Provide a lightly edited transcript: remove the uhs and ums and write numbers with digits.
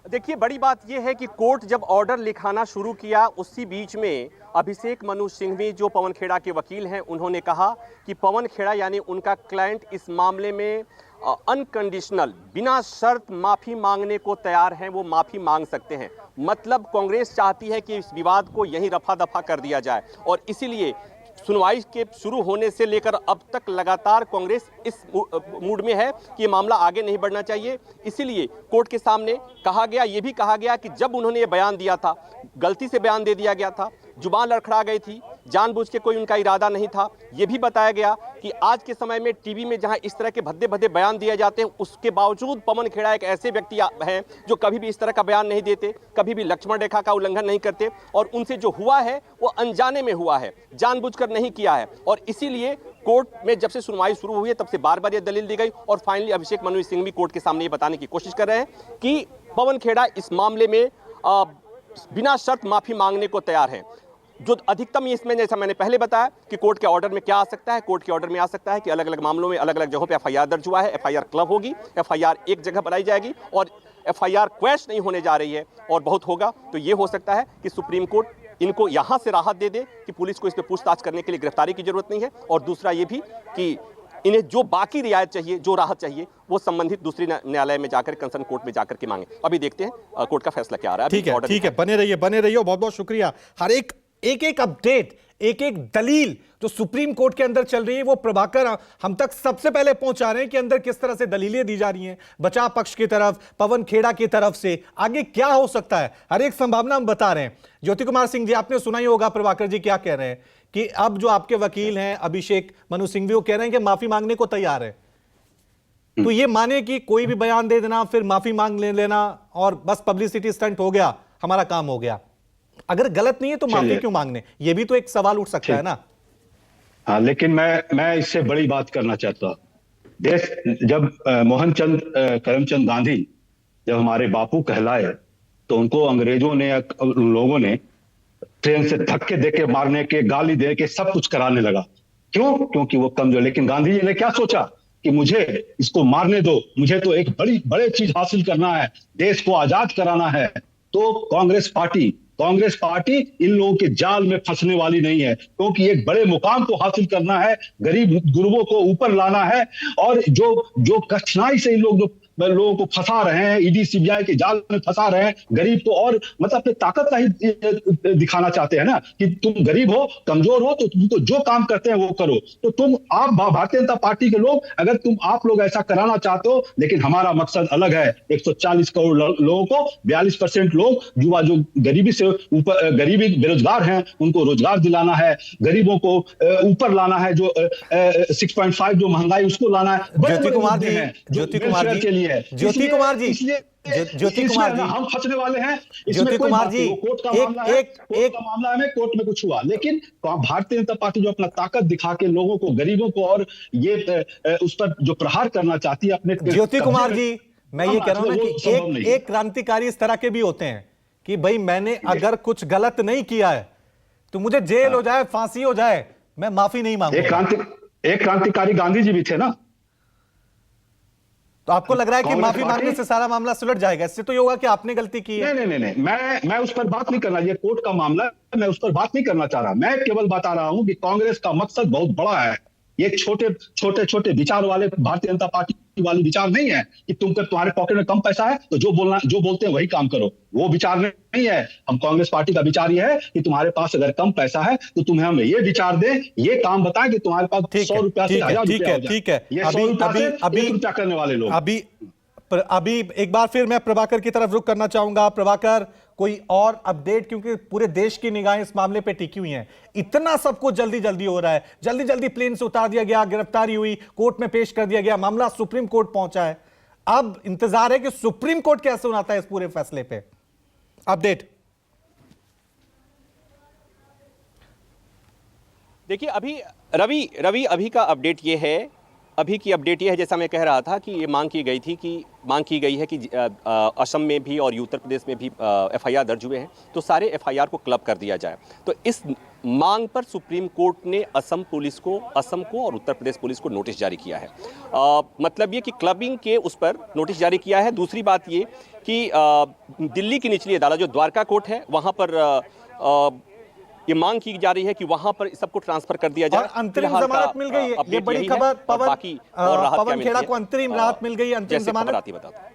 देखिए, बड़ी बात यह है कि कोर्ट जब ऑर्डर लिखाना शुरू किया, उसी बीच में अभिषेक मनु सिंघवी जो पवन खेड़ा के वकील हैं, उन्होंने कहा कि पवन खेड़ा यानी उनका क्लाइंट इस मामले में अनकंडीशनल बिना शर्त माफ़ी मांगने को तैयार हैं, वो माफ़ी मांग सकते हैं। मतलब कांग्रेस चाहती है कि इस विवाद को यहीं रफा दफा कर दिया जाए और इसीलिए सुनवाई के शुरू होने से लेकर अब तक लगातार कांग्रेस इस मूड में है कि ये मामला आगे नहीं बढ़ना चाहिए। इसीलिए कोर्ट के सामने कहा गया, ये भी कहा गया कि जब उन्होंने ये बयान दिया था, गलती से बयान दे दिया गया था, जुबान लड़खड़ा गई थी, जानबूझ के कोई उनका इरादा नहीं था। ये भी बताया गया कि आज के समय में टीवी में जहां इस तरह के भद्दे भद्दे बयान दिए जाते हैं, उसके बावजूद पवन खेड़ा एक ऐसे व्यक्ति हैं जो कभी भी इस तरह का बयान नहीं देते, कभी भी लक्ष्मण रेखा का उल्लंघन नहीं करते और उनसे जो हुआ है वो अनजाने में हुआ है, जानबूझकर नहीं किया है। और इसीलिए कोर्ट में जब से सुनवाई शुरू हुई है तब से बार बार ये दलील दी गई और फाइनली अभिषेक मनु सिंघवी कोर्ट के सामने ये बताने की कोशिश कर रहे हैं कि पवन खेड़ा इस मामले में बिना शर्त माफी मांगने को तैयार है। जो अधिकतम इसमें, जैसा मैंने पहले बताया कि कोर्ट के ऑर्डर में क्या आ सकता है, कोर्ट के ऑर्डर में आ सकता है कि अलग अलग मामलों में अलग अलग जगहों पे एफआईआर दर्ज हुआ है, एफआईआर क्लब होगी, एफआईआर एक जगह बनाई जाएगी और एफआईआर क्वैश नहीं होने जा रही है और बहुत होगा तो ये हो सकता है कि सुप्रीम कोर्ट इनको यहां से राहत दे दे कि पुलिस को इस पर पूछताछ करने के लिए गिरफ्तारी की जरूरत नहीं है। और दूसरा ये भी कि इन्हें जो बाकी रियायत चाहिए, जो राहत चाहिए, वो संबंधित दूसरी न्यायालय में जाकर, कंसर्न कोर्ट में जाकर के मांगे। अभी देखते हैं कोर्ट का फैसला क्या आ रहा है। ठीक है, बने रहिए, बहुत बहुत शुक्रिया। हर एक अपडेट, एक एक दलील जो सुप्रीम कोर्ट के अंदर चल रही है, वो प्रभाकर हम तक सबसे पहले पहुंचा रहे हैं कि अंदर किस तरह से दलीलें दी जा रही हैं बचाव पक्ष की तरफ, पवन खेड़ा की तरफ से। आगे क्या हो सकता है, हर एक संभावना हम बता रहे हैं। ज्योति कुमार सिंह जी, आपने सुना ही होगा प्रभाकर जी क्या कह रहे हैं कि अब जो आपके वकील हैं अभिषेक मनु सिंघवी, वो कह रहे हैं कि माफी मांगने को तैयार है। तो ये माने कि कोई भी बयान दे देना, फिर माफी मांग लेना और बस पब्लिसिटी स्टंट हो गया, हमारा काम हो गया। अगर गलत नहीं है तो माफी क्यों मांगने, ये भी तो एक सवाल उठ सकता है ना। हाँ, लेकिन मैं इससे बड़ी बात करना चाहता हूं। देश जब मोहनचंद करमचंद गांधी जब हमारे बापू कहलाए तो उनको अंग्रेजों ने, लोगों ने ट्रेन से धक्के देके मारने के, गाली दे के सब कुछ कराने लगा। क्यों? क्योंकि वो कमजोर। लेकिन गांधी जी ने क्या सोचा कि मुझे इसको मारने दो, मुझे तो एक बड़ी चीज हासिल करना है, देश को आजाद कराना है। तो कांग्रेस पार्टी इन लोगों के जाल में फंसने वाली नहीं है, क्योंकि एक बड़े मुकाम को हासिल करना है, गरीब गुरबों को ऊपर लाना है। और जो कठिनाई से इन लोगों को फंसा रहे हैं, ईडी सीबीआई के जाल में फंसा रहे हैं गरीब को, और मतलब अपनी ताकत का ही दिखाना चाहते हैं ना कि तुम गरीब हो, कमजोर हो, तो तुमको जो काम करते हैं वो करो। तो आप भारतीय जनता पार्टी के लोग, अगर आप लोग ऐसा कराना चाहते हो, लेकिन हमारा मकसद अलग है। 140 करोड़ लोगों को 42% लोग युवा जो गरीबी से ऊपर, गरीबी बेरोजगार हैं, उनको रोजगार दिलाना है, गरीबों को ऊपर लाना है, जो 6.5 जो महंगाई उसको लाना है। ज्योति कुमार जी, ज्योति कुमार जी, हम फंसने वाले हैं। ज्योति कुमार जी, कोर्ट का मामला है, कोर्ट में कुछ हुआ, लेकिन भारतीय जनता पार्टी जो अपना ताकत दिखा के लोगों को, गरीबों को और ये उस पर जो प्रहार करना चाहती है अपने। ज्योति कुमार जी, मैं ये कह रहा हूं ना कि एक क्रांतिकारी इस तरह के भी होते हैं कि भाई मैंने अगर कुछ गलत नहीं किया है तो मुझे जेल हो जाए, फांसी हो जाए, मैं माफी नहीं मांगूंगा। एक क्रांतिकारी गांधी जी भी थे ना। तो आपको लग रहा है कि माफी मांगने से सारा मामला सुलझ जाएगा? इससे तो ये होगा कि आपने गलती की है। नहीं, मैं उस पर बात नहीं करना, ये कोर्ट का मामला है, मैं उस पर बात नहीं करना चाह रहा। मैं केवल बता रहा हूं कि कांग्रेस का मकसद बहुत बड़ा है। ये छोटे विचार वाले भारतीय जनता पार्टी वाले विचार नहीं है कि तुम्हारे पॉकेट में कम पैसा है तो जो बोलते हैं वही काम करो। वो विचार नहीं है। हम कांग्रेस पार्टी का विचार ये है कि तुम्हारे पास अगर कम पैसा है तो तुम्हें हम ये विचार दें, ये काम बताएं कि तुम्हारे पास 100 रुपया से 1000 रुपया। ठीक है, ये 100 रुपया से 1 रुपया करने वाले लोग। अभी एक बार फिर मैं प्रभाकर की तरफ रुख करना चाहूंगा। प्रभाकर, कोई और अपडेट, क्योंकि पूरे देश की निगाहें इस मामले पे टिकी हुई हैं। इतना सब कुछ जल्दी हो रहा है, जल्दी प्लेन से उतार दिया गया, गिरफ्तारी हुई, कोर्ट में पेश कर दिया गया, मामला सुप्रीम कोर्ट पहुंचा है। अब इंतजार है कि सुप्रीम कोर्ट कैसे सुनाता है इस पूरे फैसले पे। अपडेट देखिए, अभी रवि अभी का अपडेट ये है अभी की अपडेट ये है, जैसा मैं कह रहा था कि ये मांग की गई है कि असम में भी और उत्तर प्रदेश में भी एफआईआर दर्ज हुए हैं, तो सारे एफआईआर को क्लब कर दिया जाए। तो इस मांग पर सुप्रीम कोर्ट ने असम को और उत्तर प्रदेश पुलिस को नोटिस जारी किया है। मतलब ये कि क्लबिंग के उस पर नोटिस जारी किया है। दूसरी बात ये कि दिल्ली की निचली अदालत जो द्वारका कोर्ट है, वहां पर ये मांग की जा रही है कि वहां पर सबको ट्रांसफर कर दिया जाए। और अंतरिम जमानत मिल गई है, ये बड़ी खबर। पवन खेड़ा को अंतरिम राहत मिल गई, अंतरिम जमानत। बताता हूं।